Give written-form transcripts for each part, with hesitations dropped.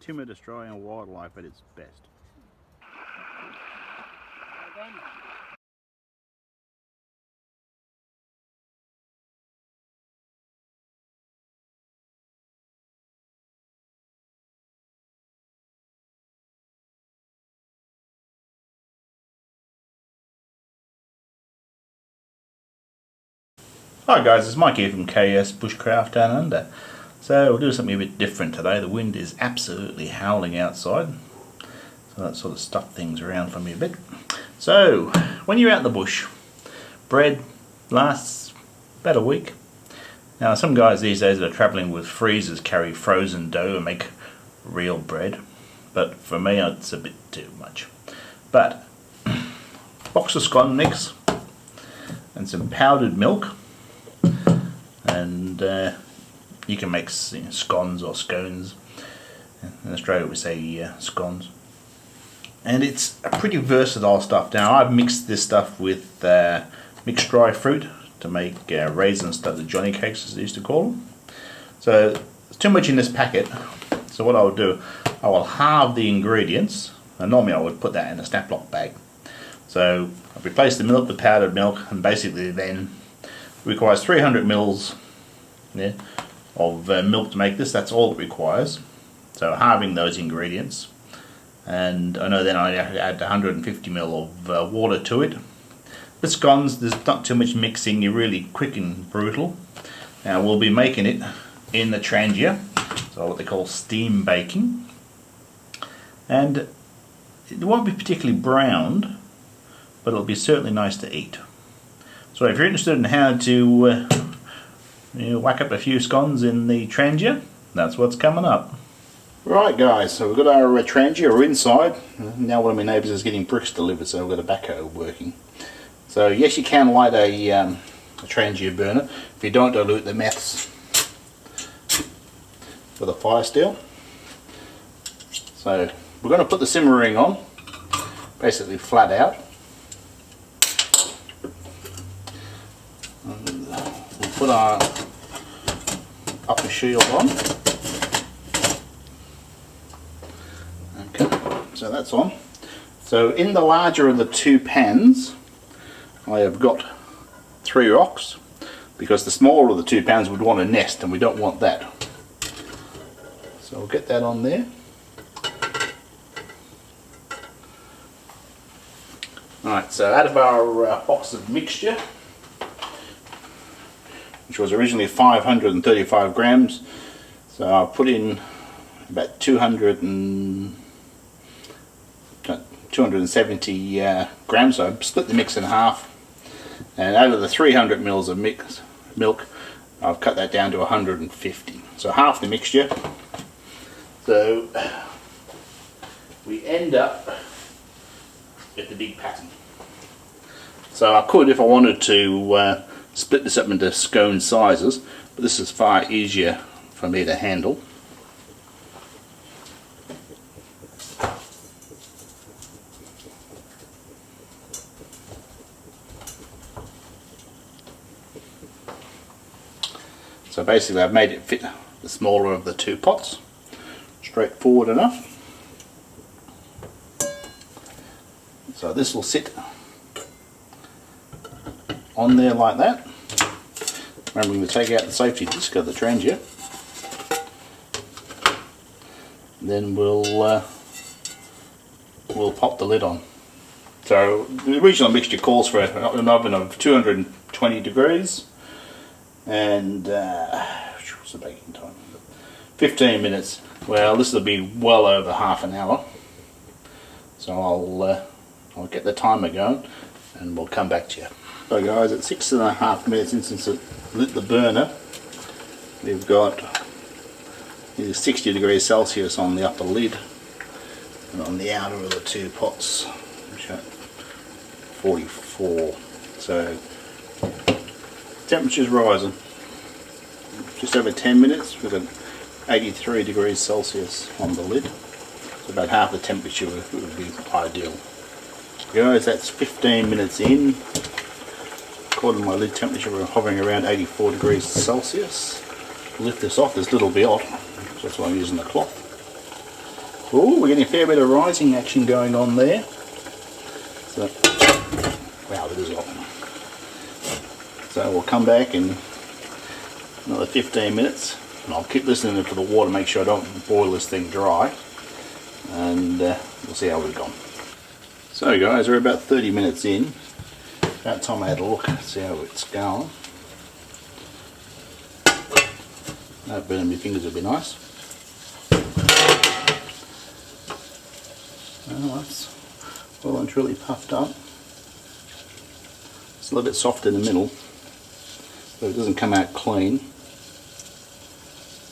timber destroying wildlife at its best. Hi guys, it's Mike here from KS Bushcraft Down Under. So we'll do something a bit different today. The wind is absolutely howling outside, so that sort of stuffed things around for me a bit. So when you're out in the bush, bread lasts about a week. Now some guys these days that are travelling with freezers carry frozen dough and make real bread, but for me it's a bit too much. But box of scone mix and some powdered milk, and you can make scones or scones. In Australia we say scones. And it's a pretty versatile stuff. Now I've mixed this stuff with mixed dry fruit to make raisin studded Johnny cakes, as they used to call them. So there's too much in this packet, so what I'll do, I will halve the ingredients, and normally I would put that in a snap lock bag. So I've replaced the milk with powdered milk, and basically then it requires 300 mils of milk to make this. That's all it requires. So halving those ingredients, and I know then I have to add 150 ml of water to it. The scones, there's not too much mixing, you're really quick and brutal. Now we'll be making it in the trangia, so what they call steam baking, and it won't be particularly browned, but it'll be certainly nice to eat. So if you're interested in how to whack up a few scones in the trangia, that's what's coming up. Right guys, so we've got our trangia, we're inside. Now one of my neighbours is getting bricks delivered, so we've got a backhoe working. So yes, you can light a trangia burner if you don't dilute the meths with a fire steel. So we're going to put the simmering on, basically flat out. And we'll put our upper shield on. Okay, so that's on. So in the larger of the two pans, I have got 3 rocks, because the smaller of the 2 pans would want a nest, and we don't want that. So we'll get that on there. Alright, so out of our box of mixture, which was originally 535 grams, so I'll put in about 270 grams, so I split the mix in half, and out of the 300 mils of milk, I've cut that down to 150, so half the mixture. So we end up with the big pattern. So I could, if I wanted to, split this up into scone sizes, but this is far easier for me to handle. So basically I've made it fit the smaller of the 2 pots. Straightforward enough. So this will sit on there like that. Remembering to take out the safety disc of the trangia. Then we'll pop the lid on. So the original mixture calls for an oven of 220 degrees. And what's the baking time? 15 minutes. Well, this will be well over half an hour. So I'll get the timer going, and we'll come back to you. So guys, at 6.5 minutes since it lit the burner, we've got 60 degrees Celsius on the upper lid, and on the outer of the 2 pots, which are 44. So temperature's rising. Just over 10 minutes, we've got 83 degrees Celsius on the lid. So about half the temperature would be ideal. Guys, that's 15 minutes in. According to my lid temperature, we're hovering around 84 degrees Celsius. Lift this off, there's a little bit hot, so that's why I'm using the cloth. Oh, we're getting a fair bit of rising action going on there. So, wow, that is hot. So we'll come back in another 15 minutes, and I'll keep listening for the water, make sure I don't boil this thing dry, and we'll see how we've gone. So guys, we're about 30 minutes in. About time I had a look, see how it's going. Not burning my fingers would be nice. Well, that's well and truly puffed up. It's a little bit soft in the middle, but it doesn't come out clean.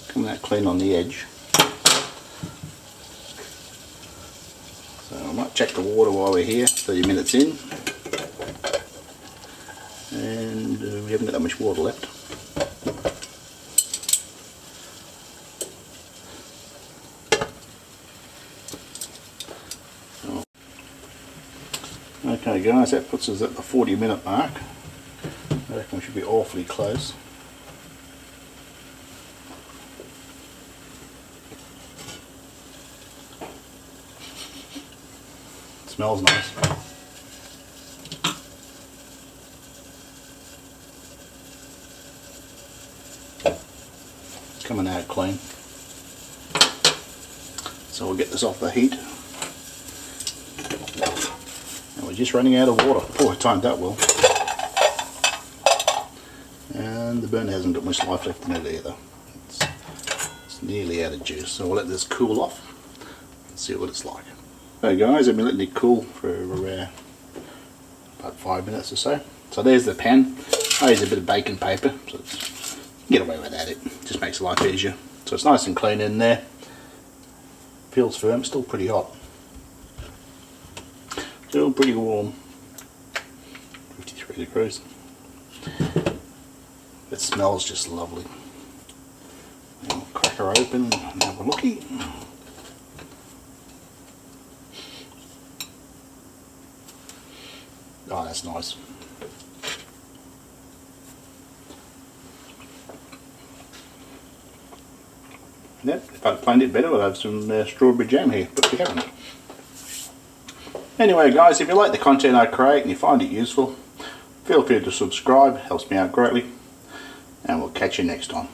Coming out clean on the edge. So I might check the water while we're here, 30 minutes in. And we haven't got that much water left. Okay guys, that puts us at the 40-minute mark. I reckon we should be awfully close. It smells nice. Coming out clean. So we'll get this off the heat. And we're just running out of water. Oh, I timed that well. And the burner hasn't got much life left in it either. It's nearly out of juice. So we'll let this cool off and see what it's like. So guys, I've been letting it cool for about 5 minutes or so. So there's the pan. I use a bit of baking paper, so get away without it. Just makes life easier. So it's nice and clean in there. Feels firm, still pretty hot. Still pretty warm. 53 degrees. It smells just lovely. We'll crack her open and have a looky. Oh, that's nice. Yep, if I'd planned it better, I'd have some strawberry jam here, but we haven't. Anyway guys, if you like the content I create and you find it useful, feel free to subscribe, helps me out greatly, and we'll catch you next time.